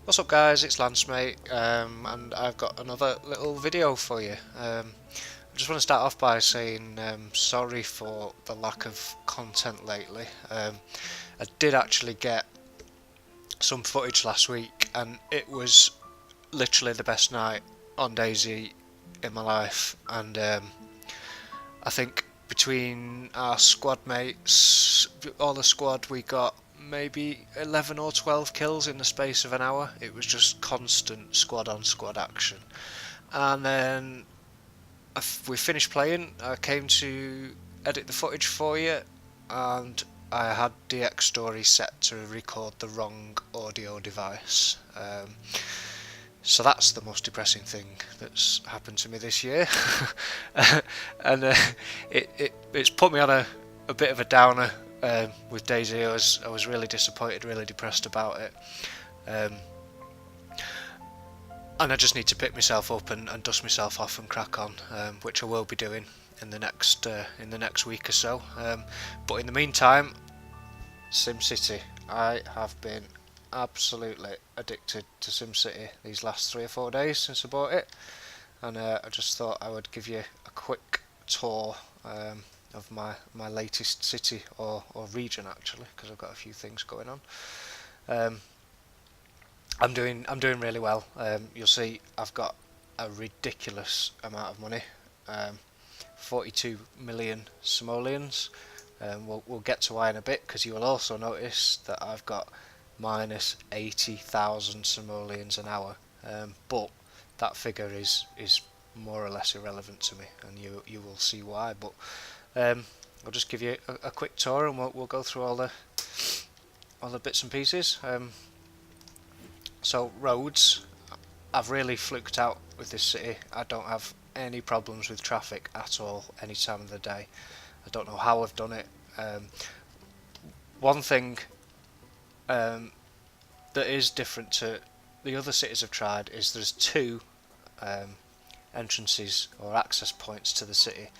What's up guys, it's Lance mate, and I've got another little video for you. I just want to start off by saying sorry for the lack of content lately. I did actually get some footage last week and it was literally the best night on DayZ in my life, and I think between our squad mates, all the squad, we got maybe 11 or 12 kills in the space of an hour. It was just constant squad on squad action. And then we finished playing, I came to edit the footage for you, and I had DX Story set to record the wrong audio device. So that's the most depressing thing that's happened to me this year. And it's put me on a bit of a downer. With DayZ, I was really disappointed, really depressed about it, and I just need to pick myself up and dust myself off and crack on, which I will be doing in the next week or so. But in the meantime, SimCity. I have been absolutely addicted to SimCity these last 3 or 4 days since I bought it, and I just thought I would give you a quick tour of my latest city or region, actually, because I've got a few things going on. I'm doing really well. You'll see I've got a ridiculous amount of money, 42 million simoleons. We'll get to why in a bit, because you will also notice that I've got minus 80,000 simoleons an hour, but that figure is more or less irrelevant to me, and you will see why. But I'll just give you a quick tour, and we'll go through all the bits and pieces. So roads, I've really fluked out with this city. I don't have any problems with traffic at all any time of the day. I don't know how I've done it. One thing that is different to the other cities I've tried is there's 2 entrances or access points to the city.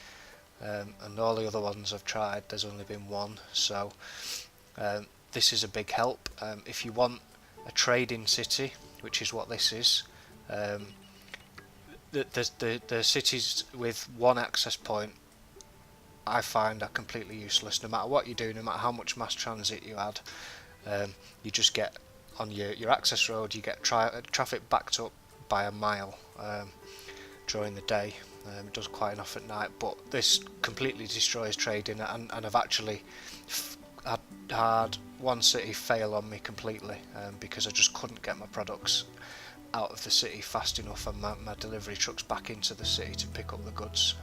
And all the other ones I've tried, there's only been 1, so this is a big help. If you want a trading city, which is what this is, the cities with 1 access point I find are completely useless. No matter what you do, no matter how much mass transit you add, you just get on your access road, you get traffic backed up by a mile during the day. It does quite enough at night, but this completely destroys trading, and I've actually had one city fail on me completely, because I just couldn't get my products out of the city fast enough, and my delivery trucks back into the city to pick up the goods.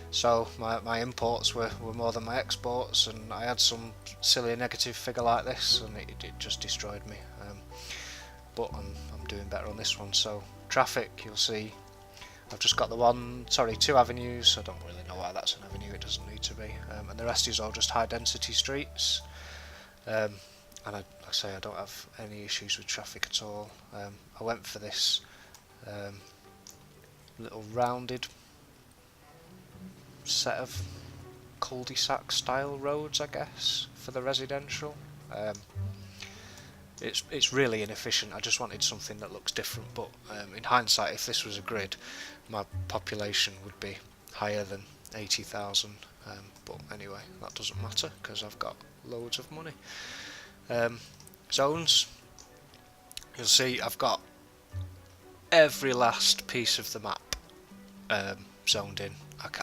So my imports were more than my exports, and I had some silly negative figure like this, and it just destroyed me. But I'm doing better on this one. So traffic, you'll see I've just got 2 avenues. I don't really know why that's an avenue, it doesn't need to be, and the rest is all just high density streets, and like I say, I don't have any issues with traffic at all. I went for this little rounded set of cul-de-sac style roads, I guess, for the residential. It's really inefficient. I just wanted something that looks different, but in hindsight, if this was a grid, my population would be higher than 80,000, but anyway, that doesn't matter because I've got loads of money. Zones, you'll see I've got every last piece of the map zoned in.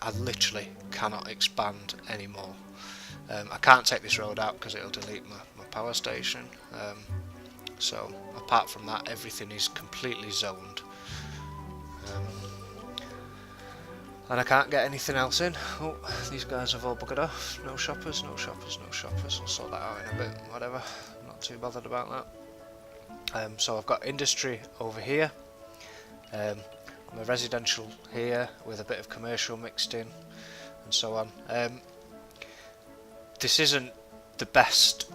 I literally cannot expand anymore. I can't take this road out because it'll delete my power station. So apart from that, everything is completely zoned, and I can't get anything else in. Oh, these guys have all buggered off. No shoppers, no shoppers, no shoppers. I'll sort that out in a bit, whatever. Not too bothered about that. So I've got industry over here, my residential here with a bit of commercial mixed in, and so on. This isn't the best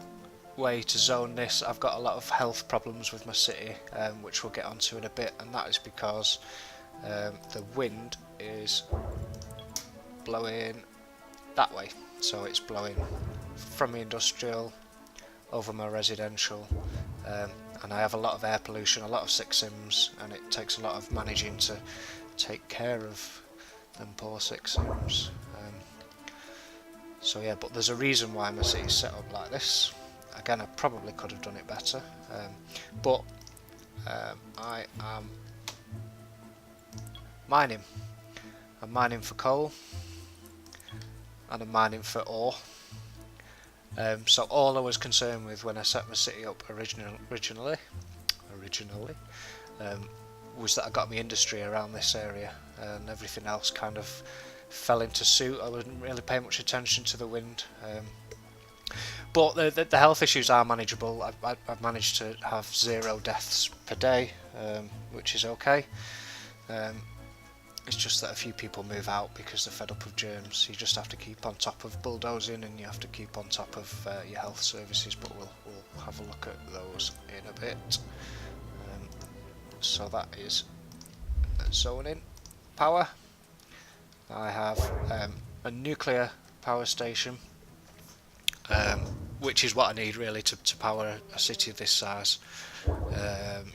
way to zone this. I've got a lot of health problems with my city, which we'll get onto in a bit, and that is because the wind is blowing that way, so it's blowing from the industrial over my residential and I have a lot of air pollution, a lot of sick sims, and it takes a lot of managing to take care of them poor sick sims. So yeah, but there's a reason why my city's set up like this. Again, I probably could have done it better, but I am mining. I'm mining for coal, and I'm mining for ore. So all I was concerned with when I set my city up originally was that I got my industry around this area, and everything else kind of fell into suit. I wasn't really paying much attention to the wind, but the health issues are manageable. I've managed to have 0 deaths per day, which is okay. It's just that a few people move out because they're fed up of germs. You just have to keep on top of bulldozing, and you have to keep on top of your health services, but we'll have a look at those in a bit. So that is zoning power. I have a nuclear power station, which is what I need really to power a city of this size.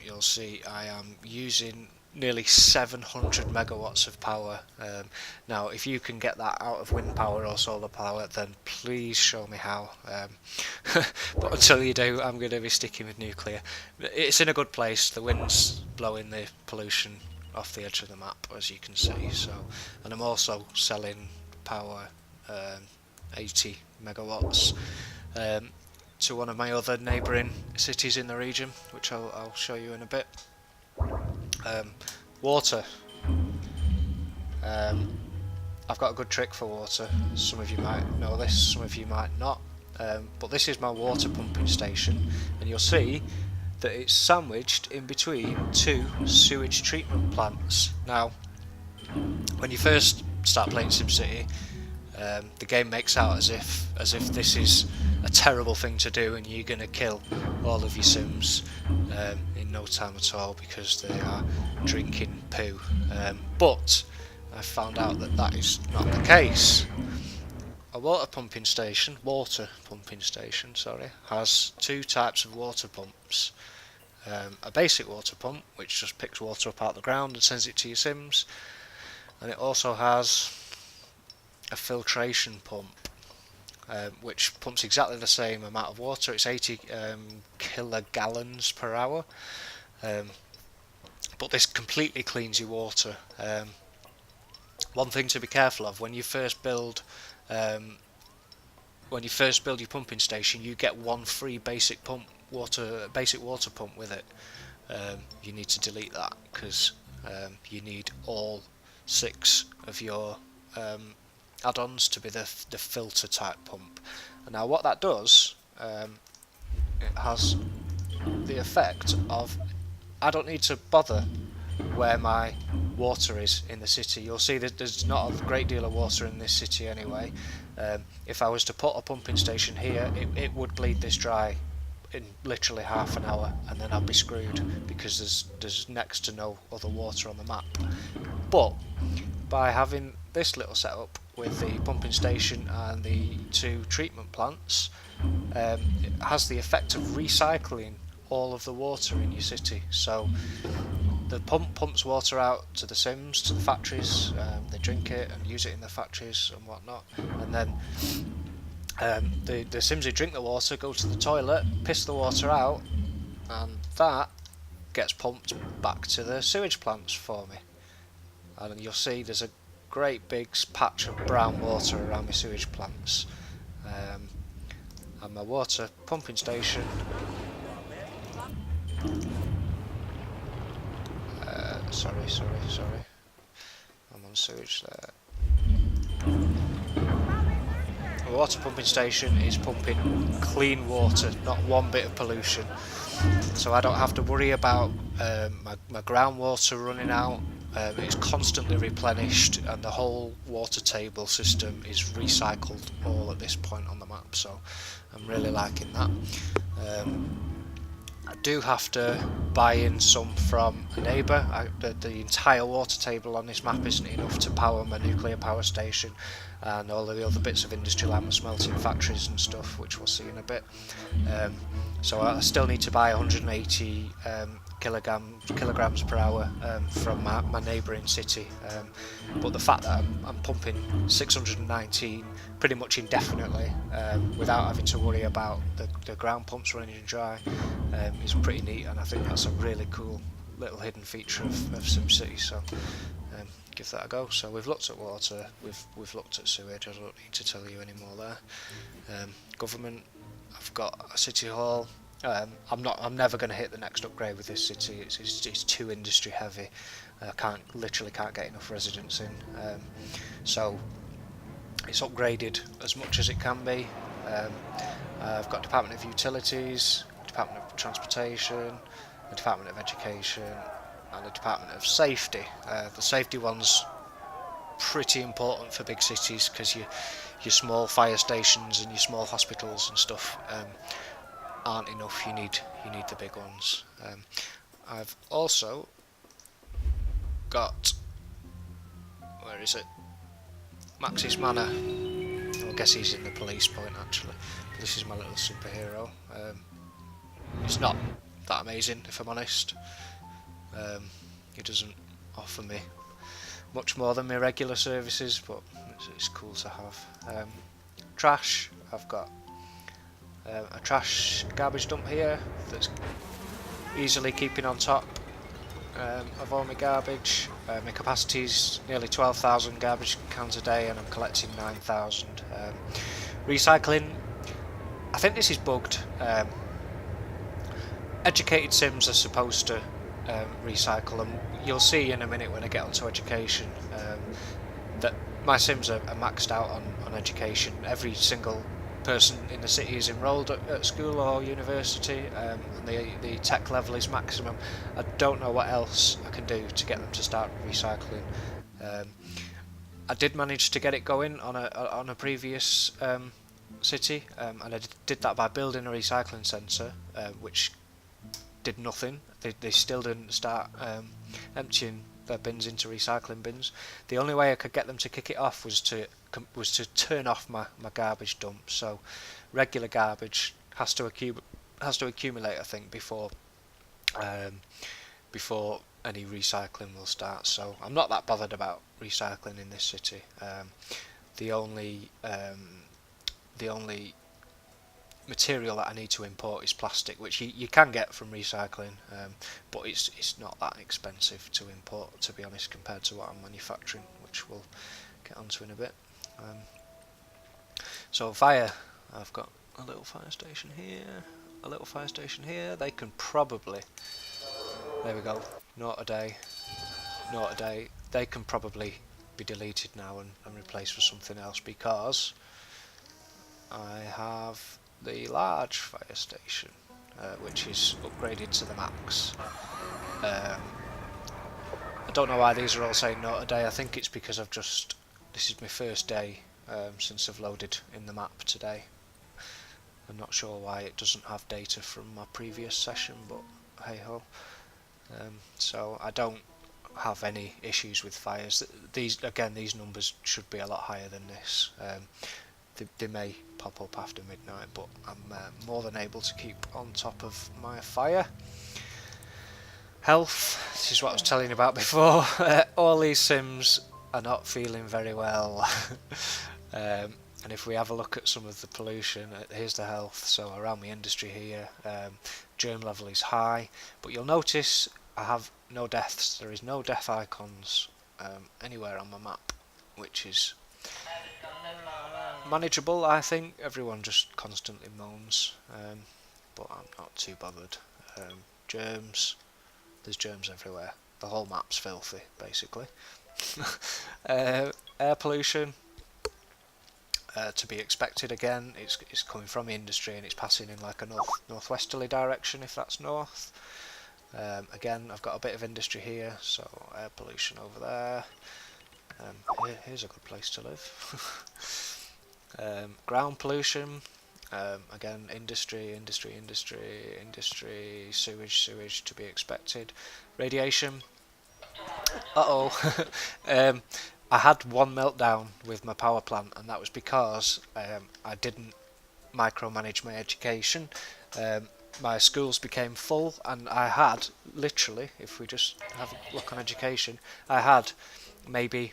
You'll see I am using nearly 700 megawatts of power. Now if you can get that out of wind power or solar power, then please show me how. But until you do, I'm going to be sticking with nuclear. It's in a good place. The wind's blowing the pollution off the edge of the map, as you can see. So, and I'm also selling power, 80 megawatts, to one of my other neighbouring cities in the region, which I'll show you in a bit. Water. I've got a good trick for water. Some of you might know this, some of you might not. But this is my water pumping station, and you'll see that it's sandwiched in between 2 sewage treatment plants. Now, when you first start playing SimCity, the game makes out as if this is a terrible thing to do, and you're going to kill all of your sims in no time at all because they are drinking poo. But I found out that that is not the case. A water pumping station, has 2 types of water pumps. A basic water pump, which just picks water up out of the ground and sends it to your sims, and it also has a filtration pump, which pumps exactly the same amount of water. It's 80 kilogallons per hour, but this completely cleans your water. One thing to be careful of: when you first build your pumping station, you get 1 free basic water pump with it. You need to delete that because you need all 6 of your add-ons to be the filter type pump. And now what that does, it has the effect of I don't need to bother where my water is in the city. You'll see that there's not a great deal of water in this city anyway. If I was to put a pumping station here, it would bleed this dry in literally half an hour, and then I'd be screwed because there's next to no other water on the map. But by having this little setup with the pumping station and the 2 treatment plants, it has the effect of recycling all of the water in your city. So the pump pumps water out to the sims, to the factories, they drink it and use it in the factories and whatnot, and then the sims who drink the water go to the toilet, piss the water out, and that gets pumped back to the sewage plants for me. And you'll see there's a great big patch of brown water around my sewage plants, and my water pumping station sorry, I'm on sewage there. The water pumping station is pumping clean water, not 1 bit of pollution, so I don't have to worry about my groundwater running out. It's constantly replenished, and the whole water table system is recycled all at this point on the map, so I'm really liking that. I do have to buy in some from a neighbour. The entire water table on this map isn't enough to power my nuclear power station. and all of the other bits of industry like my smelting factories and stuff, which we'll see in a bit. So I still need to buy 180 kilograms per hour from my neighbouring city, but the fact that I'm pumping 619 pretty much indefinitely without having to worry about the ground pumps running dry is pretty neat, and I think that's a really cool little hidden feature of SimCity. So give that a go. So we've looked at water, we've looked at sewage. I don't need to tell you any more there. Government, I've got a city hall. I'm never going to hit the next upgrade with this city. It's too industry heavy. I literally can't get enough residents in. So it's upgraded as much as it can be. I've got Department of Utilities, Department of Transportation, the Department of Education, and the Department of Safety. The safety one's pretty important for big cities because your small fire stations and your small hospitals and stuff aren't enough. You need the big ones. I've also got, where is it? Maxis Manor. I guess he's in the police point actually. But this is my little superhero. It's not that amazing, if I'm honest. He doesn't offer me much more than my regular services, but it's cool to have. Trash, I've got a trash garbage dump here that's easily keeping on top of all my garbage. My capacity is nearly 12,000 garbage cans a day, and I'm collecting 9,000. Recycling, I think this is bugged. Educated sims are supposed to recycle, and you'll see in a minute when I get onto education that my sims are maxed out on education. Every single person in the city is enrolled at school or university, and the tech level is maximum. I don't know what else I can do to get them to start recycling. I did manage to get it going on a previous city, and I did that by building a recycling centre, which did nothing. They still didn't start emptying their bins into recycling bins. The only way I could get them to kick it off was to turn off my garbage dump. So regular garbage has to accumulate, I think, before any recycling will start. So I'm not that bothered about recycling in this city. The only material that I need to import is plastic, which you can get from recycling, but it's not that expensive to import, to be honest, compared to what I'm manufacturing, which we'll get onto in a bit. So fire, I've got a little fire station here, a little fire station here. They can probably, there we go, not a day. They can probably be deleted now and replaced with something else, because I have the large fire station, which is upgraded to the max. I don't know why these are all saying not a day. I think it's because this is my first day since I've loaded in the map today. I'm not sure why it doesn't have data from my previous session, but hey ho. So I don't have any issues with fires. These numbers should be a lot higher than this. They may pop up after midnight, but I'm more than able to keep on top of my fire. Health, this is what I was telling you about before. All these sims are not feeling very well. And if we have a look at some of the pollution, here's the health. So around the industry here, germ level is high, but you'll notice I have no deaths. There is no death icons anywhere on my map, which is manageable, I think. Everyone just constantly moans, but I'm not too bothered. Germs, there's germs everywhere. The whole map's filthy, basically. Air pollution, to be expected again. It's coming from industry and it's passing in like a northwesterly direction, if that's north. Again, I've got a bit of industry here, so air pollution over there. Here's a good place to live. Ground pollution, again, industry, sewage to be expected. Radiation, I I had one meltdown with my power plant, and that was because I didn't micromanage my education. My schools became full, and I had literally, if we just have a look on education, I had maybe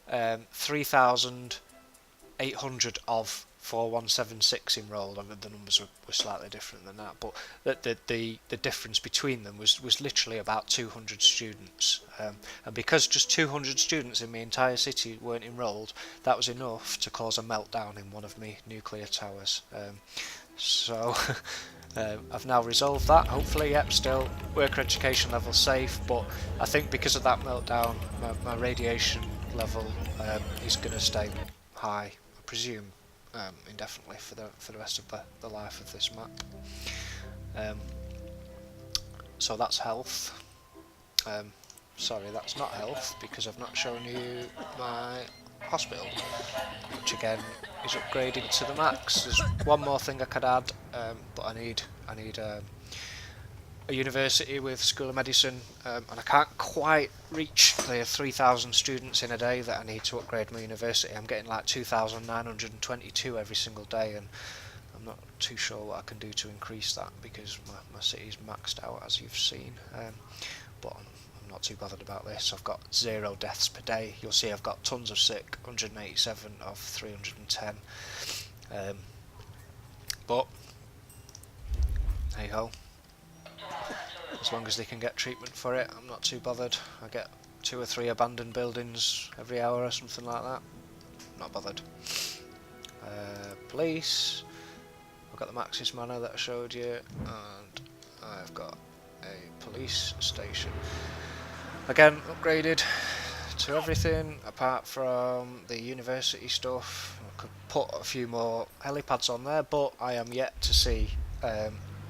3,800 of 4176 enrolled. I mean, the numbers were slightly different than that, but the difference between them was literally about 200 students, and because just 200 students in my entire city weren't enrolled, that was enough to cause a meltdown in one of my nuclear towers. So I've now resolved that, hopefully. Yep, still worker education level safe, but I think because of that meltdown, my radiation level is going to stay high, I presume, indefinitely for the rest of the life of this map. So that's health. Sorry, that's not health, because I've not shown you my hospital, which again is upgraded to the max. There's one more thing I could add, but I need a university with School of Medicine, and I can't quite reach the 3,000 students in a day that I need to upgrade my university. I'm getting like 2,922 every single day, and I'm not too sure what I can do to increase that, because my city's maxed out, as you've seen. But I'm not too bothered about this. I've got 0 deaths per day. You'll see I've got tons of sick, 187 of 310. But hey ho, as long as they can get treatment for it, I'm not too bothered. I get 2 or 3 abandoned buildings every hour or something like that. Not bothered. Police. I've got the Maxis Manor that I showed you, and I've got a police station. Again, upgraded to everything apart from the university stuff. I could put a few more helipads on there, but I am yet to see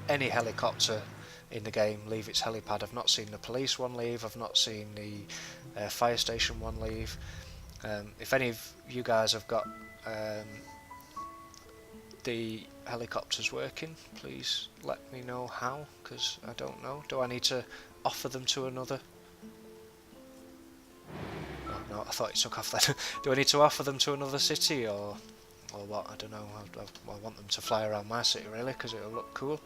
any helicopter in the game leave its helipad. I've not seen the police one leave, I've not seen the fire station one leave. If any of you guys have got the helicopters working, please let me know how, because I don't know. Do I need to offer them to another? Oh, no, I thought it took off then. Do I need to offer them to another city, or what? I don't know. I want them to fly around my city, really, because it'll look cool.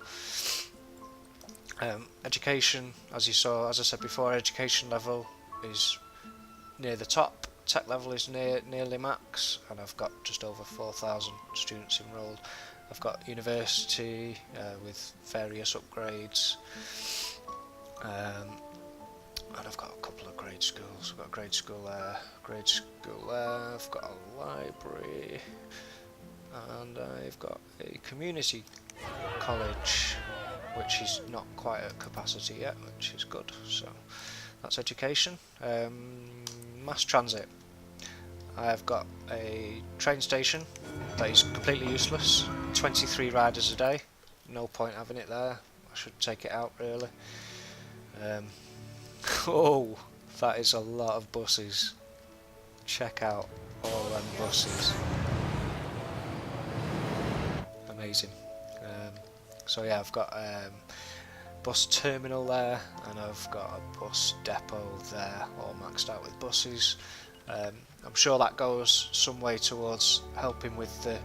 Education, as you saw, as I said before, education level is near the top. Tech level is nearly max, and I've got just over 4,000 students enrolled. I've got university with various upgrades, and I've got a couple of grade schools. I've got a grade school there, I've got a library, and I've got a community college, which is not quite at capacity yet, which is good. So that's education. Mass transit. I've got a train station that is completely useless. 23 riders a day. No point having it there. I should take it out, really. Oh, that is a lot of buses. Check out all them buses. Amazing. So yeah, I've got bus terminal there, and I've got a bus depot there, all maxed out with buses. I'm sure that goes some way towards helping with the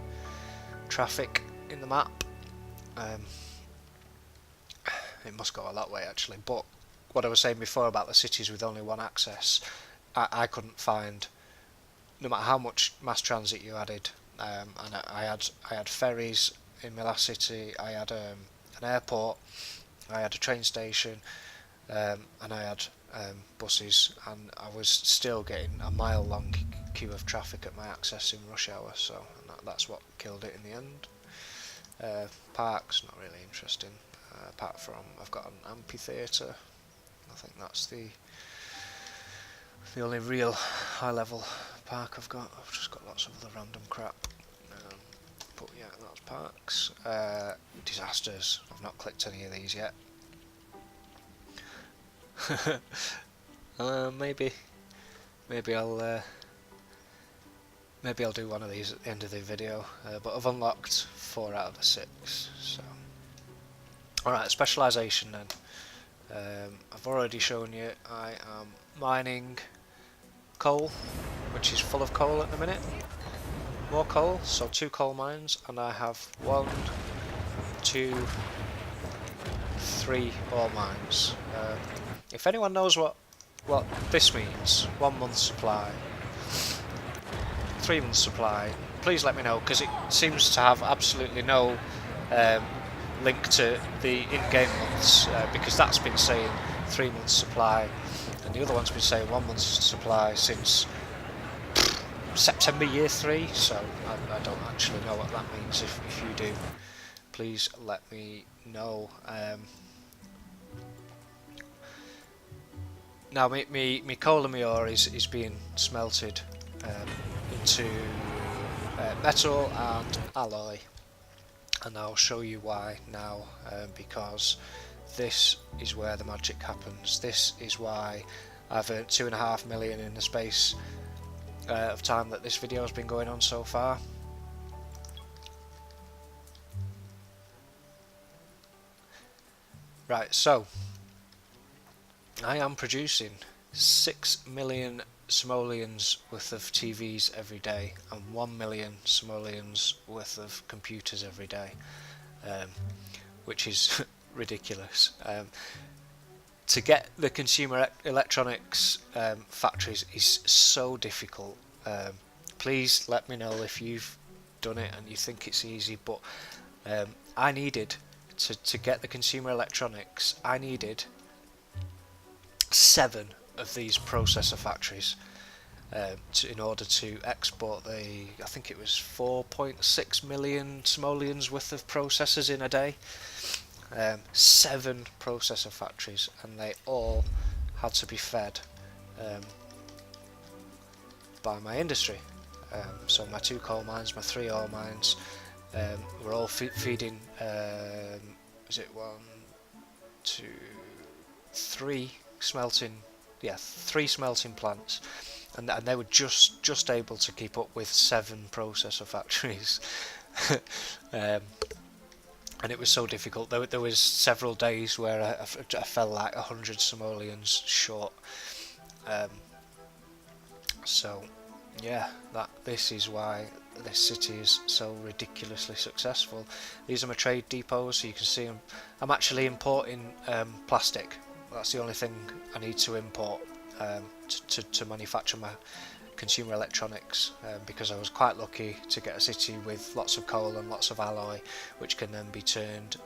traffic in the map. It must go a that way, actually, but what I was saying before about the cities with only one access, I couldn't find, no matter how much mass transit you added, and I had ferries in my last city, I had an airport, I had a train station, and I had buses, and I was still getting a mile-long queue of traffic at my access in rush hour. So that's what killed it in the end. Parks, not really interesting. Apart from I've got an amphitheatre. I think that's the only real high-level park I've got. I've just got lots of other random crap. But yeah, that's parks. Disasters. I've not clicked any of these yet. Maybe I'll do one of these at the end of the video. But I've unlocked 4 out of the 6. So, alright, specialisation then. I've already shown you I am mining coal, which is full of coal at the minute. More coal, so 2 coal mines, and I have 1, 2, 3 ore mines. If anyone knows what this means, 1 month's supply, 3 months supply, please let me know, because it seems to have absolutely no link to the in-game months, because that's been saying 3 months supply, and the other one's been saying 1 month's supply since September year 3, so I don't actually know what that means. If you do, please let me know. Now me coal and my ore is being smelted into metal and alloy, and I'll show you why now, because this is where the magic happens. This is why I've earned 2.5 million in the space of time that this video has been going on so far. Right, so I am producing 6 million simoleons worth of TVs every day and 1 million simoleons worth of computers every day, which is ridiculous. To get the consumer electronics factories is so difficult. Please let me know if you've done it and you think it's easy, but I needed to get the consumer electronics, I needed 7 of these processor factories in order to export the, I think it was 4.6 million simoleons worth of processors in a day. 7 processor factories, and they all had to be fed by my industry. So my 2 coal mines, my 3 ore mines, were all feeding, is it 1, 2, 3 smelting, yeah, 3 smelting plants, and they were just able to keep up with 7 processor factories. And it was so difficult. There was several days where I fell like 100 simoleons short. So yeah, this is why this city is so ridiculously successful. These are my trade depots, so you can see I'm actually importing plastic. That's the only thing I need to import to manufacture my consumer electronics, because I was quite lucky to get a city with lots of coal and lots of alloy, which can then be turned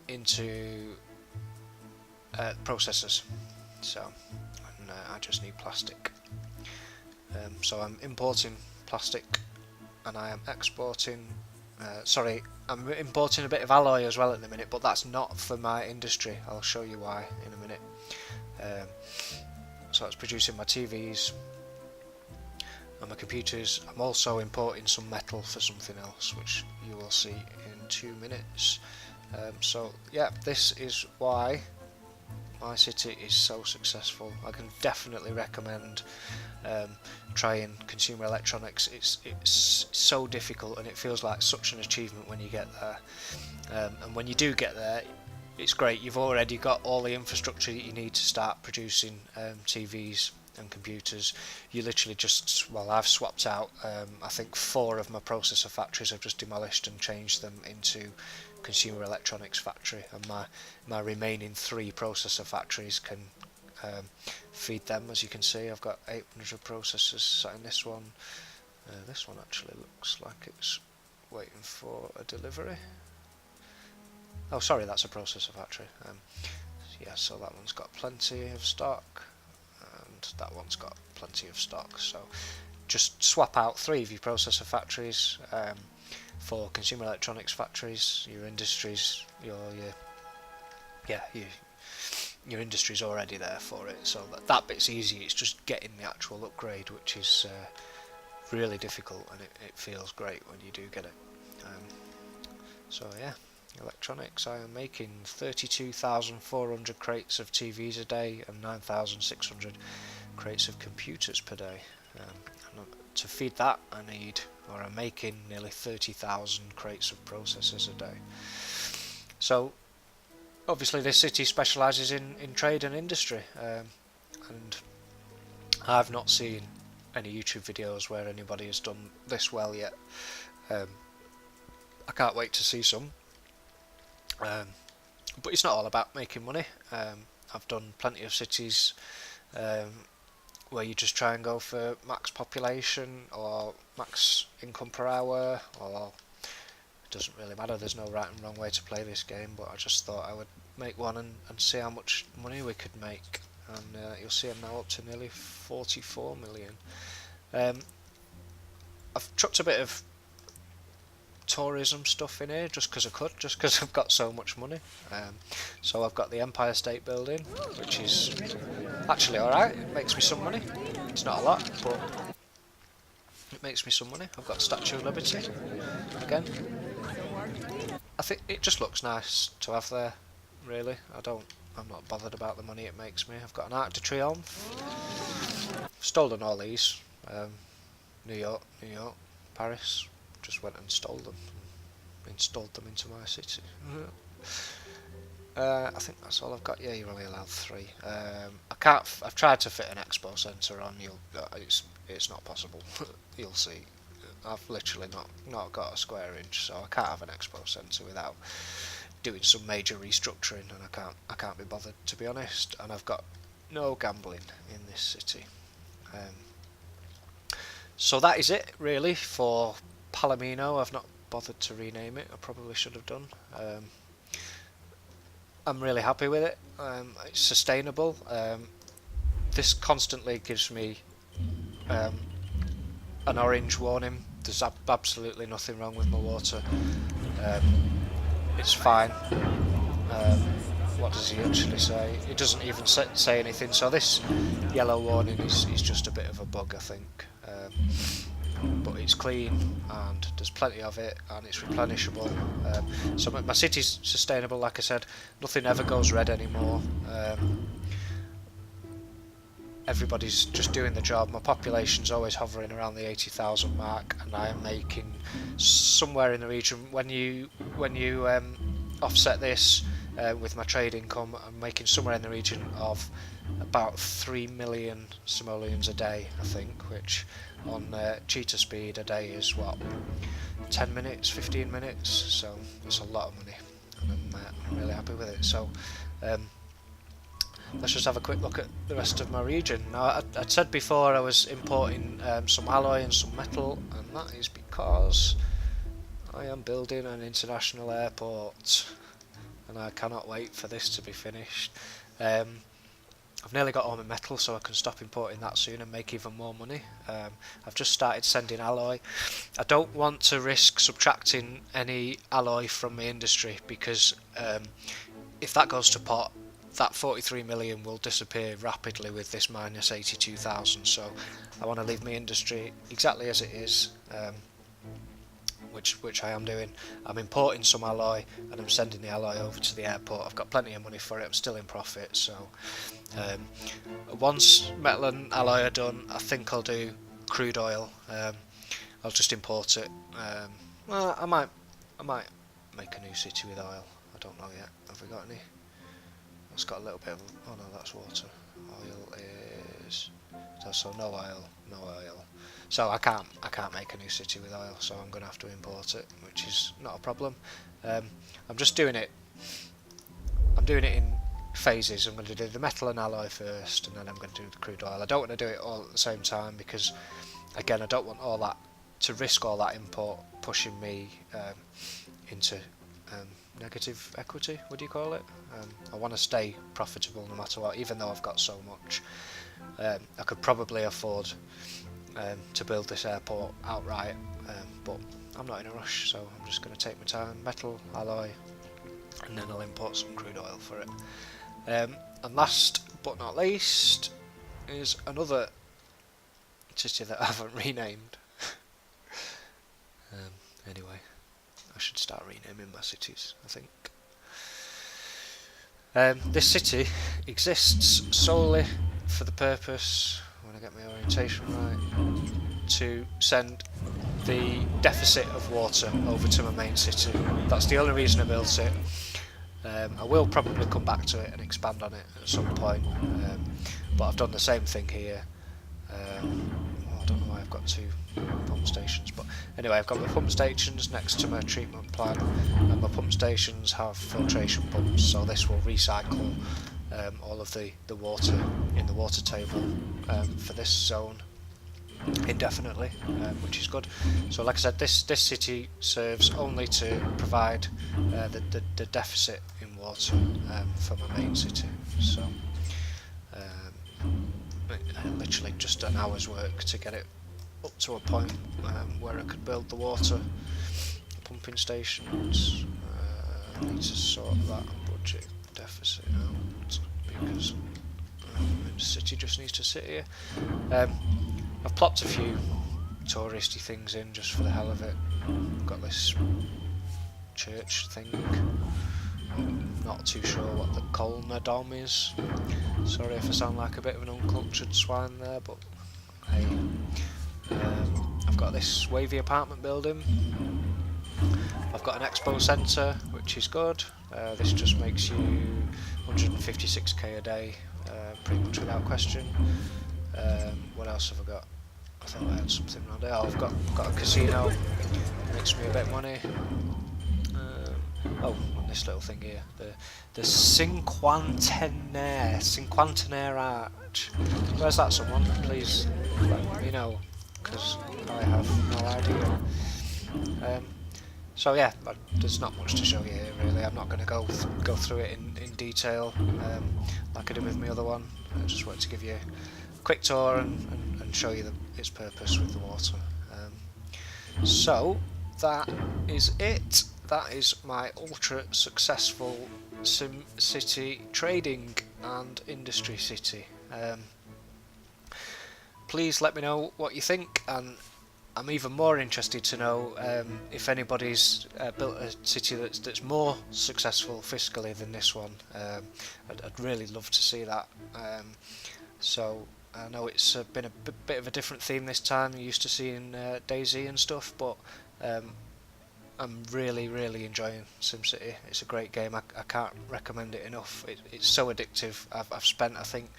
into processors. So I just need plastic. So I'm importing plastic, and I am exporting. Sorry, I'm importing a bit of alloy as well at the minute, but that's not for my industry. I'll show you why in a minute. So it's producing my TVs and my computers. I'm also importing some metal for something else, which you will see in 2 minutes. So yeah, this is why my city is so successful. I can definitely recommend trying consumer electronics. It's so difficult, and it feels like such an achievement when you get there. And when you do get there, it's great. You've already got all the infrastructure that you need to start producing TVs and computers. You literally just, well, I've swapped out I think 4 of my processor factories. I've just demolished and changed them into consumer electronics factory, and my remaining 3 processor factories can feed them. As you can see, I've got 800 processors sat in this one. This one actually looks like it's waiting for a delivery. Oh, sorry, that's a processor factory. Yeah, so that one's got plenty of stock, and that one's got plenty of stock. So just swap out 3 of your processor factories for consumer electronics factories. Your industries, your industry's already there for it, so that bit's easy. It's just getting the actual upgrade, which is really difficult, and it feels great when you do get it. So yeah, electronics. I am making 32,400 crates of TVs a day and 9,600 crates of computers per day. And to feed that, I'm making nearly 30,000 crates of processors a day. So obviously this city specialises in trade and industry, and I've not seen any YouTube videos where anybody has done this well yet. I can't wait to see some. But it's not all about making money. I've done plenty of cities where you just try and go for max population or max income per hour, or it doesn't really matter, there's no right and wrong way to play this game, but I just thought I would make one and see how much money we could make. And you'll see I'm now up to nearly 44 million. I've chucked a bit of tourism stuff in here just because I could, just because I've got so much money. So I've got the Empire State Building, which is actually alright, it makes me some money. It's not a lot, but it makes me some money. I've got Statue of Liberty again. I think it just looks nice to have there, really. I'm not bothered about the money it makes me. I've got an Arc de Triomphe. Stolen all these. New York, Paris. Just went and stole them, and installed them into my city. I think that's all I've got. Yeah, you're only allowed 3. I've tried to fit an expo centre on. It's not possible. You'll see. I've literally not got a square inch, so I can't have an expo centre without doing some major restructuring, and I can't be bothered, to be honest. And I've got no gambling in this city. So that is it really for Palomino. I've not bothered to rename it. I probably should have done. I'm really happy with it. It's sustainable. This constantly gives me an orange warning. There's absolutely nothing wrong with my water. It's fine. What does he actually say? It doesn't even say anything. So this yellow warning is just a bit of a bug, I think. But it's clean and there's plenty of it, and it's replenishable. So my city's sustainable, like I said. Nothing ever goes red anymore. Everybody's just doing the job. My population's always hovering around the 80,000 mark, and I am making somewhere in the region, when you offset this with my trade income, I'm making somewhere in the region of about 3 million simoleons a day, I think, which on cheetah speed a day is what, 10 minutes, 15 minutes, so it's a lot of money, and I'm really happy with it. So let's just have a quick look at the rest of my region. Now, I'd said before I was importing some alloy and some metal, and that is because I am building an international airport, and I cannot wait for this to be finished. I've nearly got all my metal, so I can stop importing that soon and make even more money. I've just started sending alloy. I don't want to risk subtracting any alloy from my industry, because if that goes to pot, that 43 million will disappear rapidly with this minus 82,000. So I want to leave my industry exactly as it is, which I am doing. I'm importing some alloy and I'm sending the alloy over to the airport. I've got plenty of money for it. I'm still in profit. So once metal and alloy are done, I think I'll do crude oil. I'll just import it. Well, I might make a new city with oil. I don't know yet. Have we got any? It's got a little bit of, oh no, that's water. Oil is, so no oil. So I can't make a new city with oil, so I'm going to have to import it, which is not a problem. I'm just doing it. I'm doing it in phases. I'm going to do the metal and alloy first, and then I'm going to do the crude oil. I don't want to do it all at the same time, because again, I don't want all that to risk all that import pushing me into negative equity, would you call it? I want to stay profitable no matter what, even though I've got so much. I could probably afford to build this airport outright, but I'm not in a rush, so I'm just going to take my time. Metal, alloy, and then I'll import some crude oil for it. And last but not least is another city that I haven't renamed. Anyway, I should start renaming my cities, I think. This city exists solely for the purpose, when I get my orientation right, to send the deficit of water over to my main city. That's the only reason I built it. I will probably come back to it and expand on it at some point, but I've done the same thing here. I don't know why I've got two pump stations, but anyway, I've got my pump stations next to my treatment plant, and my pump stations have filtration pumps, so this will recycle all of the water in the water table for this zone indefinitely, which is good. So like I said, this city serves only to provide the deficit in water for my main city. So literally just an hour's work to get it up to a point where I could build the water pumping stations. I need to sort that budget deficit out because the city just needs to sit here. I've plopped a few touristy things in just for the hell of it. Got this church thing. Not too sure what the Colna Dom is. Sorry if I sound like a bit of an uncultured swine there, but hey. I've got this wavy apartment building. I've got an expo centre, which is good. This just makes you 156k a day, pretty much without question. What else have I got? I thought I had something around there. Oh, I've got a casino, makes me a bit of money. Oh, on this little thing here, the Cinquantenaire Arch. Where's that, someone? Please let me know, because I have no idea. So yeah, there's not much to show you here really. I'm not going to go through it in detail like I did with my other one. I just wanted to give you a quick tour and show you its purpose with the water. So that is it. That is my ultra successful SimCity trading and industry city. Please let me know what you think, and I'm even more interested to know if anybody's built a city that's more successful fiscally than this one. I'd really love to see that. So I know it's been a bit of a different theme this time. You're used to seeing DayZ and stuff, but I'm really enjoying SimCity. It's a great game. I can't recommend it enough. It's so addictive. I've spent, I think,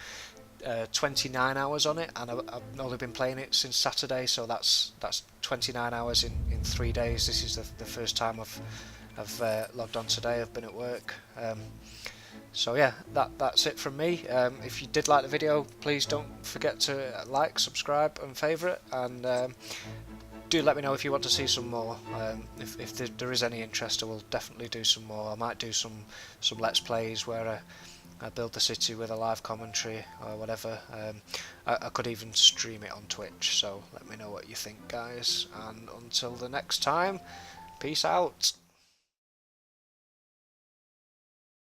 29 hours on it, and I've only been playing it since Saturday, so that's 29 hours in 3 days. This is the first time I've logged on today. I've been at work. So yeah, that's it from me. If you did like the video, please don't forget to like, subscribe and favourite, and do let me know if you want to see some more. If there is any interest, I will definitely do some more. I might do some let's plays where I build the city with a live commentary or whatever. I could even stream it on Twitch, so let me know what you think, guys, and until the next time, peace out.